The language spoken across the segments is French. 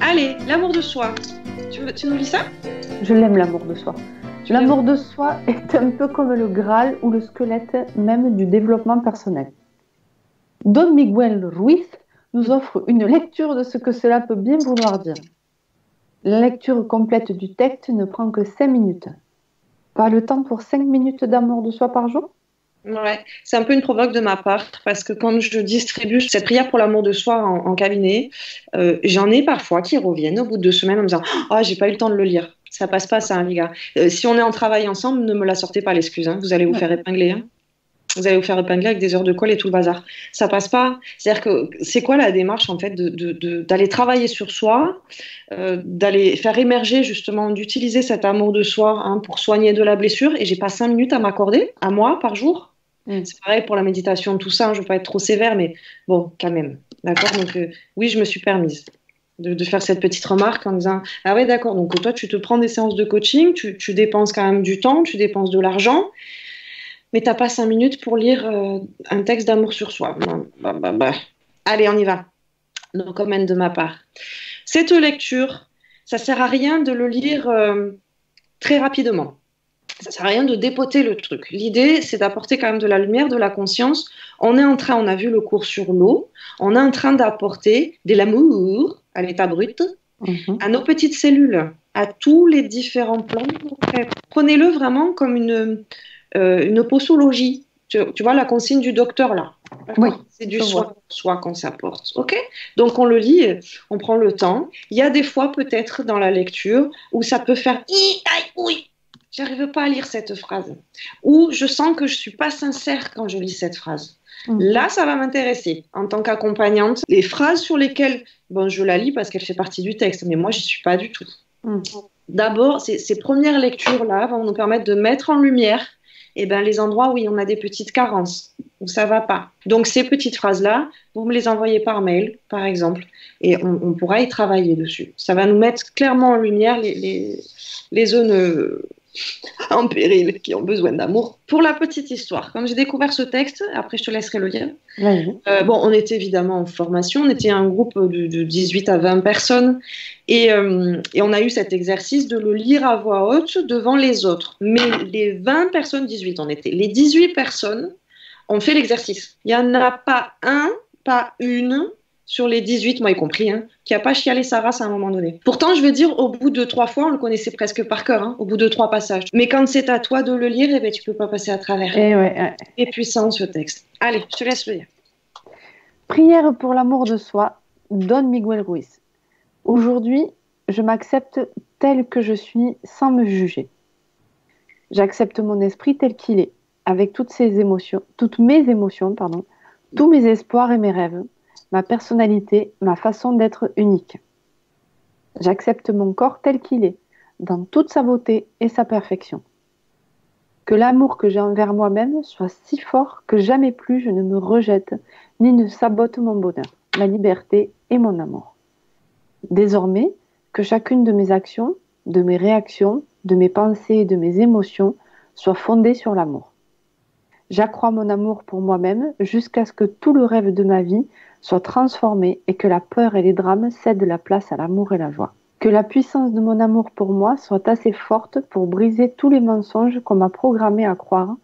Allez, l'amour de soi. Tu nous lis ça? Je l'aime, l'amour de soi. L'amour de soi est un peu comme le Graal ou le squelette même du développement personnel. Don Miguel Ruiz nous offre une lecture de ce que cela peut bien vouloir dire. La lecture complète du texte ne prend que 5 minutes. Pas le temps pour 5 minutes d'amour de soi par jour? Ouais, c'est un peu une provoque de ma part parce que quand je distribue cette prière pour l'amour de soi en cabinet, j'en ai parfois qui reviennent au bout de 2 semaines en me disant «Ah, j'ai pas eu le temps de le lire». Ça passe pas, ça, hein, les gars. Si on est en travail ensemble, ne me la sortez pas l'excuse, hein. Vous allez vous faire épingler, hein. Vous allez vous faire épingler avec des heures de colle et tout le bazar. Ça passe pas. C'est-à-dire que c'est quoi la démarche en fait d'aller travailler sur soi, d'aller faire émerger justement, d'utiliser cet amour de soi hein, pour soigner de la blessure. Et j'ai pas 5 minutes à m'accorder, à moi, par jour. C'est pareil pour la méditation, tout ça. Hein, je veux pas être trop sévère, mais bon, quand même. D'accord. Donc oui, je me suis permise de faire cette petite remarque en disant ah ouais, d'accord. Donc toi, tu te prends des séances de coaching, tu dépenses quand même du temps, tu dépenses de l'argent. Mais t'as pas 5 minutes pour lire un texte d'amour sur soi. Bah. Allez, on y va. No comment de ma part. Cette lecture, ça sert à rien de le lire très rapidement. Ça sert à rien de dépoter le truc. L'idée, c'est d'apporter quand même de la lumière, de la conscience. On a vu le cours sur l'eau, on est en train d'apporter de l'amour à l'état brut, à nos petites cellules, à tous les différents plans. Prenez-le vraiment comme une posologie. Tu vois la consigne du docteur là. Oui, c'est du soi qu'on s'apporte. Ok. Donc on le lit, on prend le temps. Il y a des fois peut-être dans la lecture où ça peut faire oui. J'arrive pas à lire cette phrase. Ou je sens que je suis pas sincère quand je lis cette phrase. Là, ça va m'intéresser en tant qu'accompagnante. Les phrases sur lesquelles, bon, je la lis parce qu'elle fait partie du texte, mais moi, j'y suis pas du tout. D'abord, ces premières lectures-là vont nous permettre de mettre en lumière les endroits où il y en a des petites carences, où ça va pas. Donc, ces petites phrases-là, vous me les envoyez par mail, par exemple, et on pourra y travailler dessus. Ça va nous mettre clairement en lumière les zones en péril qui ont besoin d'amour. Pour la petite histoire, quand j'ai découvert ce texte, après je te laisserai le lire. On était évidemment en formation, on était un groupe de 18 à 20 personnes et on a eu cet exercice de le lire à voix haute devant les autres. Mais les 20 personnes, 18 on était, les 18 personnes ont fait l'exercice. Il n'y en a pas un, pas une sur les 18, moi y compris, hein, qui n'a pas chialé sa race à un moment donné. Pourtant, je veux dire, au bout de 3 fois, on le connaissait presque par cœur, hein, au bout de 3 passages. Mais quand c'est à toi de le lire, tu peux pas passer à travers. Et puissant ce texte. Allez, je te laisse le lire. Prière pour l'amour de soi, Don Miguel Ruiz. Aujourd'hui, je m'accepte tel que je suis sans me juger. J'accepte mon esprit tel qu'il est, avec toutes mes émotions, tous mes espoirs et mes rêves, ma personnalité, ma façon d'être unique. J'accepte mon corps tel qu'il est, dans toute sa beauté et sa perfection. Que l'amour que j'ai envers moi-même soit si fort que jamais plus je ne me rejette, ni ne sabote mon bonheur, ma liberté et mon amour. Désormais, que chacune de mes actions, de mes réactions, de mes pensées et de mes émotions soit fondée sur l'amour. J'accrois mon amour pour moi-même jusqu'à ce que tout le rêve de ma vie soit transformé et que la peur et les drames cèdent la place à l'amour et la joie. Que la puissance de mon amour pour moi soit assez forte pour briser tous les mensonges qu'on m'a programmés à croire,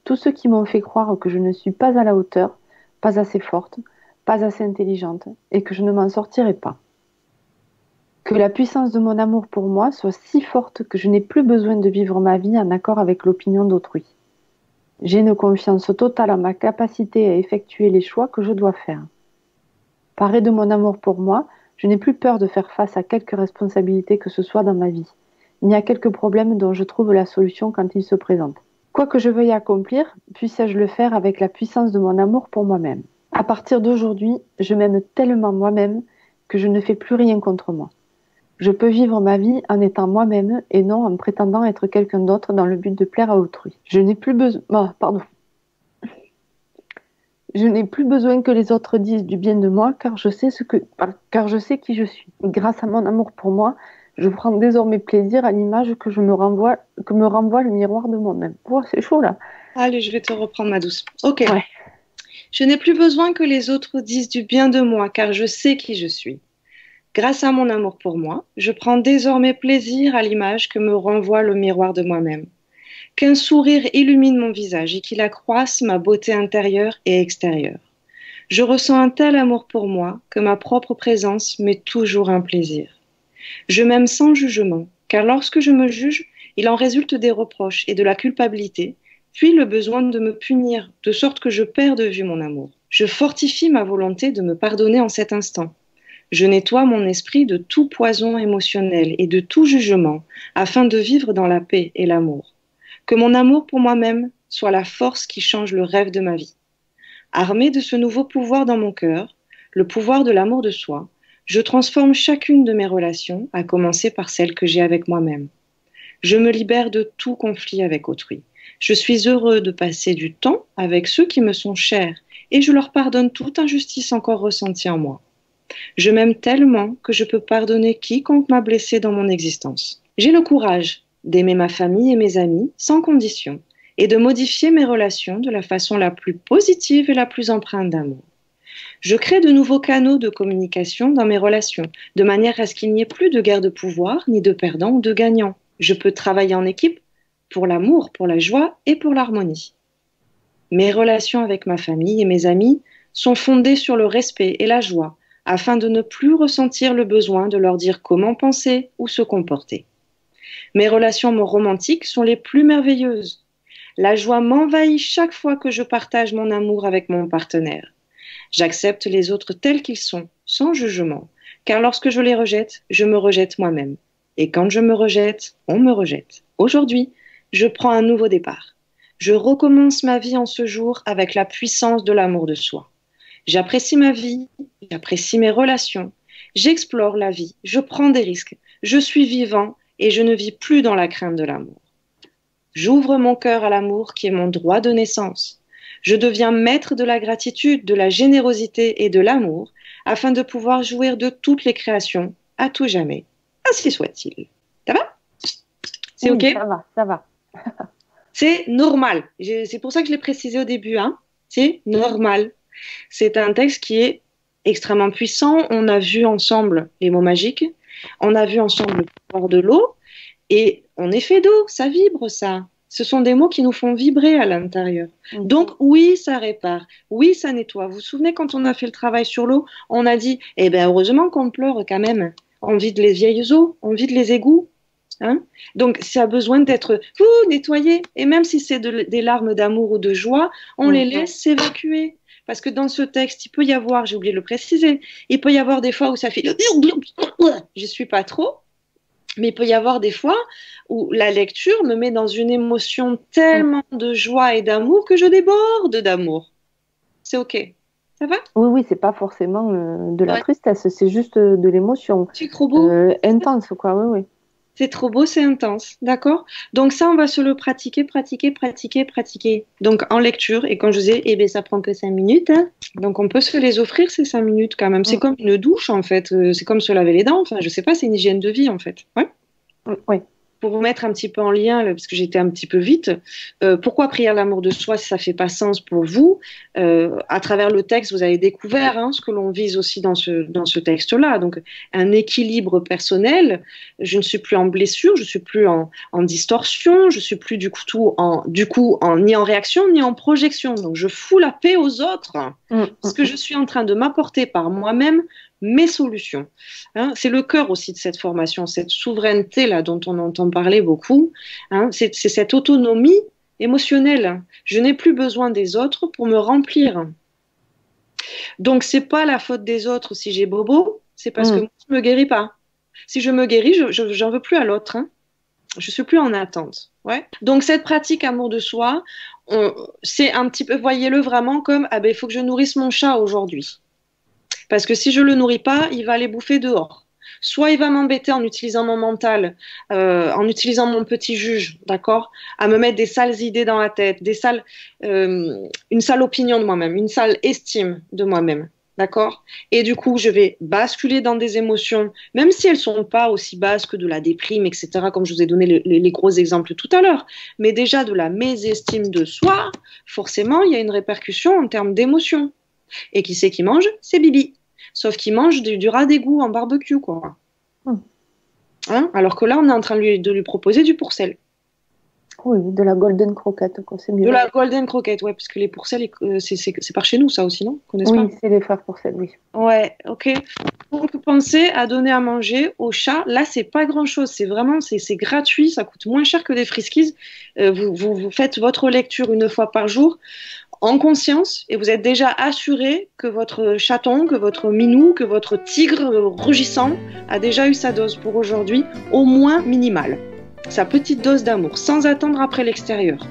tous ceux qui m'ont fait croire que je ne suis pas à la hauteur, pas assez forte, pas assez intelligente et que je ne m'en sortirai pas. Que la puissance de mon amour pour moi soit si forte que je n'ai plus besoin de vivre ma vie en accord avec l'opinion d'autrui. J'ai une confiance totale en ma capacité à effectuer les choix que je dois faire. Parée de mon amour pour moi, je n'ai plus peur de faire face à quelque responsabilité que ce soit dans ma vie, ni à quelques problèmes dont je trouve la solution quand ils se présentent. Quoi que je veuille accomplir, puisse-je le faire avec la puissance de mon amour pour moi-même. À partir d'aujourd'hui, je m'aime tellement moi-même que je ne fais plus rien contre moi. Je peux vivre ma vie en étant moi-même et non en prétendant être quelqu'un d'autre dans le but de plaire à autrui. Je n'ai plus besoin que les autres disent du bien de moi car je sais qui je suis. Grâce à mon amour pour moi, je prends désormais plaisir à l'image que me renvoie le miroir de moi-même. Oh, c'est chaud là. Allez, je vais te reprendre ma douce. Ok. Ouais. Je n'ai plus besoin que les autres disent du bien de moi car je sais qui je suis. Grâce à mon amour pour moi, je prends désormais plaisir à l'image que me renvoie le miroir de moi-même. Qu'un sourire illumine mon visage et qu'il accroisse ma beauté intérieure et extérieure. Je ressens un tel amour pour moi que ma propre présence m'est toujours un plaisir. Je m'aime sans jugement, car lorsque je me juge, il en résulte des reproches et de la culpabilité, puis le besoin de me punir, de sorte que je perds de vue mon amour. Je fortifie ma volonté de me pardonner en cet instant. Je nettoie mon esprit de tout poison émotionnel et de tout jugement, afin de vivre dans la paix et l'amour. Que mon amour pour moi-même soit la force qui change le rêve de ma vie. Armée de ce nouveau pouvoir dans mon cœur, le pouvoir de l'amour de soi, je transforme chacune de mes relations, à commencer par celle que j'ai avec moi-même. Je me libère de tout conflit avec autrui. Je suis heureux de passer du temps avec ceux qui me sont chers et je leur pardonne toute injustice encore ressentie en moi. Je m'aime tellement que je peux pardonner quiconque m'a blessé dans mon existence. J'ai le courage d'aimer ma famille et mes amis sans condition et de modifier mes relations de la façon la plus positive et la plus empreinte d'amour. Je crée de nouveaux canaux de communication dans mes relations, de manière à ce qu'il n'y ait plus de guerre de pouvoir, ni de perdants ou de gagnants. Je peux travailler en équipe pour l'amour, pour la joie et pour l'harmonie. Mes relations avec ma famille et mes amis sont fondées sur le respect et la joie, afin de ne plus ressentir le besoin de leur dire comment penser ou se comporter. Mes relations romantiques sont les plus merveilleuses. La joie m'envahit chaque fois que je partage mon amour avec mon partenaire. J'accepte les autres tels qu'ils sont, sans jugement, car lorsque je les rejette, je me rejette moi-même. Et quand je me rejette, on me rejette. Aujourd'hui, je prends un nouveau départ. Je recommence ma vie en ce jour avec la puissance de l'amour de soi. J'apprécie ma vie, j'apprécie mes relations, j'explore la vie, je prends des risques, je suis vivant et je ne vis plus dans la crainte de l'amour. J'ouvre mon cœur à l'amour qui est mon droit de naissance. Je deviens maître de la gratitude, de la générosité et de l'amour afin de pouvoir jouir de toutes les créations à tout jamais. Ainsi soit-il. Ça va? C'est OK? Ça va. C'est normal. C'est pour ça que je l'ai précisé au début. Hein. C'est normal. C'est un texte qui est extrêmement puissant. On a vu ensemble les mots magiques. On a vu ensemble le pouvoir de l'eau. Et on est fait d'eau. Ça vibre, ça. Ce sont des mots qui nous font vibrer à l'intérieur. Donc, oui, ça répare. Oui, ça nettoie. Vous vous souvenez, quand on a fait le travail sur l'eau, on a dit, eh bien, heureusement qu'on pleure quand même. On vide les vieilles eaux, on vide les égouts. Hein? Donc, ça a besoin d'être nettoyé. Et même si c'est des larmes d'amour ou de joie, on les laisse s'évacuer. Parce que dans ce texte, il peut y avoir, j'ai oublié de le préciser, il peut y avoir des fois où ça fait je suis pas trop, mais il peut y avoir des fois où la lecture me met dans une émotion tellement de joie et d'amour que je déborde d'amour. C'est OK. Ça va? Oui, c'est pas forcément de la tristesse, c'est juste de l'émotion. C'est trop beau. Intense, quoi, oui. C'est trop beau, c'est intense, d'accord? Donc ça, on va se le pratiquer. Donc en lecture, et quand je disais, eh bien, ça prend que 5 minutes, hein. Donc on peut se les offrir ces 5 minutes quand même. C'est comme une douche, en fait. C'est comme se laver les dents. Enfin, je sais pas, c'est une hygiène de vie, en fait. Ouais. Oui. Pour vous mettre un petit peu en lien, parce que j'étais un petit peu vite, pourquoi prier l'amour de soi si ça fait pas sens pour vous? À travers le texte, vous avez découvert ce que l'on vise aussi dans ce texte-là. Donc, un équilibre personnel. Je ne suis plus en blessure, je suis plus en distorsion, je suis plus du coup ni en réaction ni en projection. Donc, je fous la paix aux autres parce que je suis en train de m'apporter par moi-même mes solutions. C'est le cœur aussi de cette formation, cette souveraineté-là dont on entend parler beaucoup. C'est cette autonomie émotionnelle. Je n'ai plus besoin des autres pour me remplir. Donc, c'est pas la faute des autres si j'ai bobo, c'est parce que moi, je me guéris pas. Si je me guéris, j'en veux plus à l'autre. Je suis plus en attente. Ouais. Donc, cette pratique amour de soi, c'est un petit peu, voyez-le vraiment comme, il faut que je nourrisse mon chat aujourd'hui. Parce que si je le nourris pas, il va aller bouffer dehors. Soit il va m'embêter en utilisant mon mental, en utilisant mon petit juge, d'accord, à me mettre des sales idées dans la tête, une sale opinion de moi-même, une sale estime de moi-même, d'accord. Et du coup, je vais basculer dans des émotions, même si elles sont pas aussi basses que de la déprime, etc., comme je vous ai donné les gros exemples tout à l'heure. Mais déjà de la mésestime de soi, forcément, il y a une répercussion en termes d'émotions. Et qui c'est qui mange? C'est Bibi. sauf qu'il mange du rat d'égout en barbecue, quoi. Hein, alors que là, on est en train de lui proposer du pourcel. Oui, de la golden croquette, quoi, c'est mieux. De la golden croquette, ouais, parce que les pourcels, c'est par chez nous, ça aussi, non? Oui, c'est les frères pourcel, oui. Ouais, ok. Donc, pensez à donner à manger au chat. Là, c'est pas grand-chose, c'est vraiment, c'est gratuit, ça coûte moins cher que des friskies. Vous faites votre lecture une fois par jour en conscience et vous êtes déjà assuré que votre chaton, que votre minou, que votre tigre rugissant a déjà eu sa dose pour aujourd'hui, au moins minimale. Sa petite dose d'amour, sans attendre après l'extérieur.